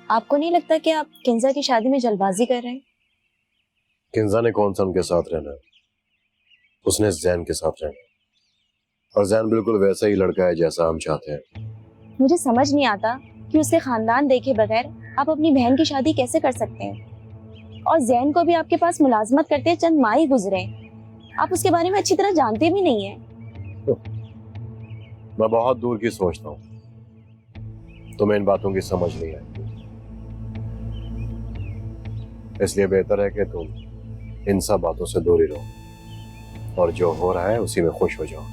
आपको नहीं लगता कि आप किंजा की शादी में जल्दबाजी कर रहे हैं? किंजा ने कौन सा उनके साथ रहना है, उसने जैन के साथ रहना है। और जैन बिल्कुल वैसा ही लड़का है जैसा हम चाहते हैं। मुझे समझ नहीं आता कि उसके खानदान देखे बगैर आप अपनी बहन की शादी कैसे कर सकते हैं। और जैन को भी आपके पास मुलाजमत करते चंद माह ही गुजरे, आप उसके बारे में अच्छी तरह जानते भी नहीं है। मैं बहुत दूर की सोचता हूँ, तुम्हें इन बातों की समझ नहीं आएगी, इसलिए बेहतर है कि तुम इन सब बातों से दूर ही रहो और जो हो रहा है उसी में खुश हो जाओ।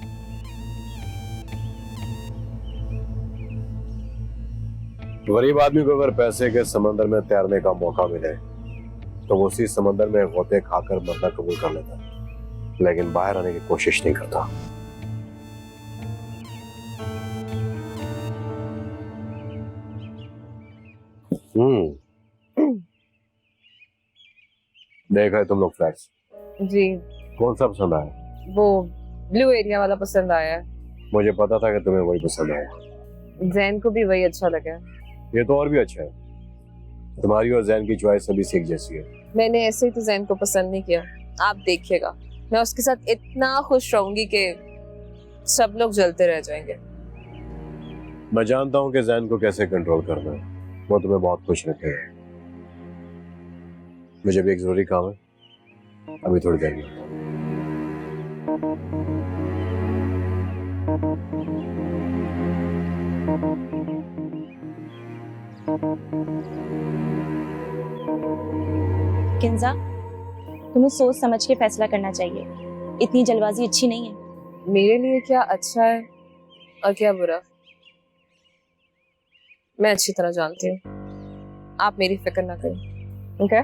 गरीब आदमी को अगर पैसे के समंदर में तैरने का मौका मिले तो वो उसी समंदर में गोते खाकर मरना कबूल कर लेता है, लेकिन बाहर आने की कोशिश नहीं करता। देखा है तुम लोग फ्लैट्स? जी। कौन सा पसंद आया? वो ब्लू एरिया वाला पसंद आया है। मुझे पता था कि तुम्हें वही पसंद आया। जैन को भी वही अच्छा लगा। ये तो और भी अच्छा है, तुम्हारी और जैन की चॉइस अभी एक जैसी है। मैंने ऐसे ही तो जैन को पसंद नहीं किया, आप देखिएगा मैं उसके साथ इतना खुश रहूंगी कि सब लोग जलते रह जाएंगे। मैं जानता हूँ कि जैन को कैसे कंट्रोल करना है, वो तुम्हें बहुत खुश रखेगा। मुझे भी एक जरूरी काम है, अभी थोड़ी देर में। किंजा, तुम्हें सोच समझ के फैसला करना चाहिए, इतनी जल्दबाजी अच्छी नहीं है। मेरे लिए क्या अच्छा है और क्या बुरा मैं अच्छी तरह जानती हूँ, आप मेरी फिक्र ना करें। ओके?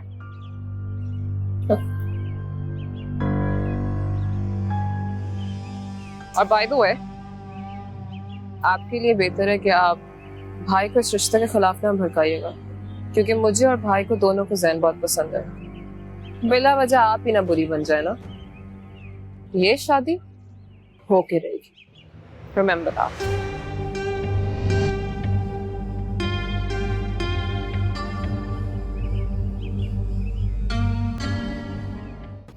और बाय द वे, आपके लिए बेहतर है कि आप भाई को इस रिश्ते के खिलाफ ना भड़काइएगा, क्योंकि मुझे और भाई को दोनों को जैन बहुत पसंद है। बिला वजह आप ही ना बुरी बन जाए ना, ये शादी होके रहेगी। Remember that.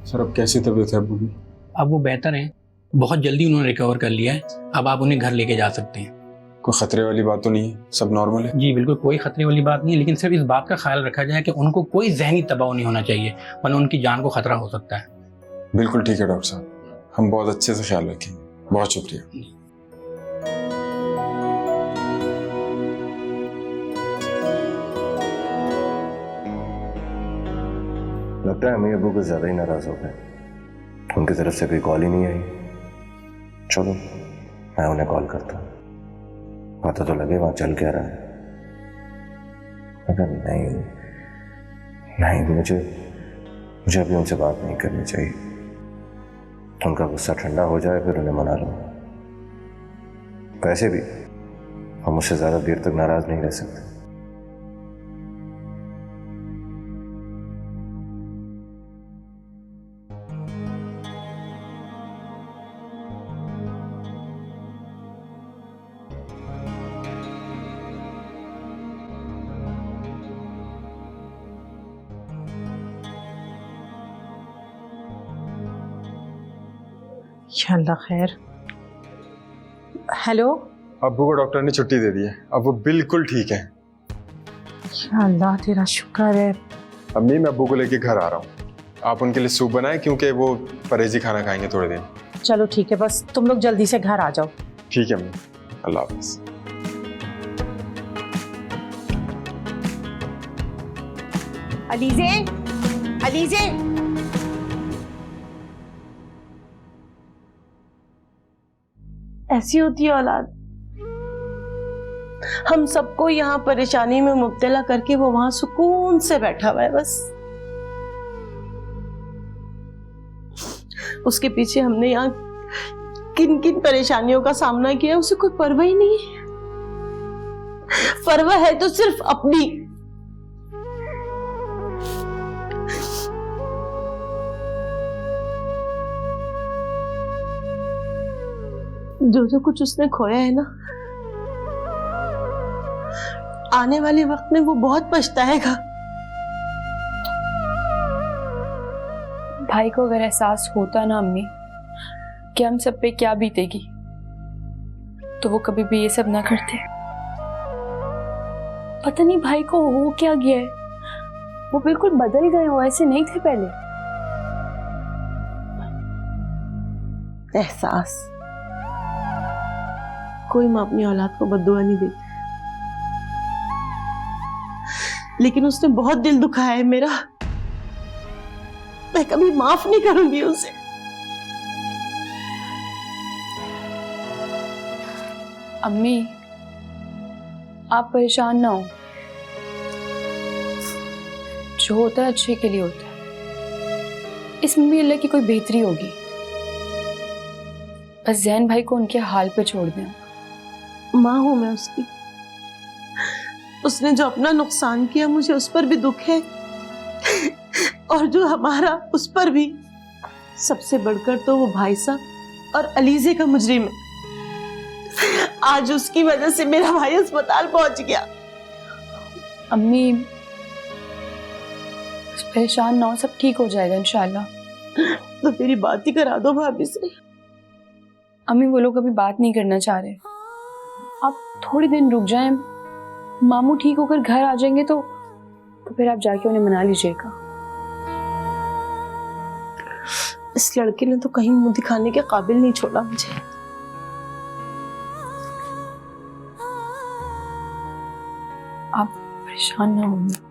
सर अब कैसी तबीयत है अब्बू की? अब वो बेहतर हैं, बहुत जल्दी उन्होंने रिकवर कर लिया है। अब आप उन्हें घर लेके जा सकते हैं। कोई खतरे वाली बात तो नहीं है? सब नॉर्मल है? जी बिल्कुल, कोई खतरे वाली बात नहीं है, लेकिन सिर्फ इस बात का ख्याल रखा जाए कि उनको कोई जहनी दबाव नहीं होना चाहिए, वरना उनकी जान को खतरा हो सकता है। बिल्कुल ठीक है डॉक्टर साहब, हम बहुत अच्छे से ख्याल रखेंगे। बहुत शुक्रिया। लगता है अम्मी अब्बू को ज्यादा ही नाराज हो गए, उनकी तरफ से कोई कॉल ही नहीं आई। चलो मैं उन्हें कॉल करता हूँ, पता तो लगे वहां चल क्या रहा है। अगर नहीं नहीं मुझे अभी उनसे बात नहीं करनी चाहिए। उनका गुस्सा ठंडा हो जाए फिर उन्हें मना लो। वैसे भी हम मुझसे ज्यादा देर तक नाराज नहीं रह सकते। अल्लाह खैर। हेलो, अब्बू को डॉक्टर ने छुट्टी दे दी है, अब वो बिल्कुल ठीक है। अल्लाह तेरा शुक्र है। अम्मी मैं अब्बू को लेके घर आ रहा हूँ, आप उनके लिए सूप बनाएं क्योंकि वो परहेजी खाना खाएंगे थोड़े दिन। चलो ठीक है, बस तुम लोग जल्दी से घर आ जाओ। ठीक है अम्मी, अल्लाह हाफिज। अलीजे, अलीजे, ऐसी होती है औलाद। हम सबको यहाँ परेशानी में मुब्तला करके वो वहां सुकून से बैठा हुआ है, बस उसके पीछे हमने यहाँ किन किन परेशानियों का सामना किया उसे कोई परवाह ही नहीं है। परवाह है तो सिर्फ अपनी। जो जो कुछ उसने खोया है ना, आने वाले वक्त में वो बहुत पछताएगा। भाई को अगर एहसास होता ना अम्मी कि हम सब पे क्या बीतेगी, तो वो कभी भी ये सब ना करते। पता नहीं भाई को हो क्या गया है, वो बिल्कुल बदल गए हो, ऐसे नहीं थे पहले। एहसास, कोई माँ अपनी औलाद को बद्दुआ नहीं देती, लेकिन उसने बहुत दिल दुखाया है मेरा। मैं कभी माफ नहीं करूंगी उसे। अम्मी आप परेशान ना हो, जो होता है अच्छे के लिए होता है, इसमें भी अल्लाह की कोई बेहतरी होगी। बस जैन भाई को उनके हाल पे छोड़ दें। माँ हूं मैं उसकी, उसने जो अपना नुकसान किया मुझे उस पर भी दुख है, और जो हमारा उस पर भी। सबसे बढ़कर तो वो भाई साहब और अलीजे का मुजरिम है। आज उसकी वजह से मेरा भाई अस्पताल पहुंच गया। अम्मी परेशान ना हो, सब ठीक हो जाएगा इंशाल्लाह। तो तेरी बात ही करा दो भाभी से। अम्मी वो लोग अभी बात नहीं करना चाह रहे, आप थोड़ी दिन रुक जाएं, मामू ठीक होकर घर आ जाएंगे तो फिर आप जाके उन्हें मना लीजिएगा। इस लड़के ने तो कहीं मुंह दिखाने के काबिल नहीं छोड़ा मुझे। आप परेशान ना होंगे।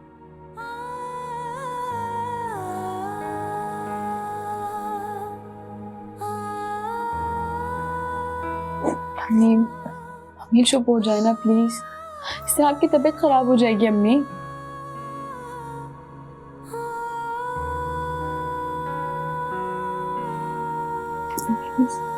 अम्मी चुप हो जाए ना प्लीज, इससे आपकी तबीयत खराब हो जाएगी अम्मी। Please.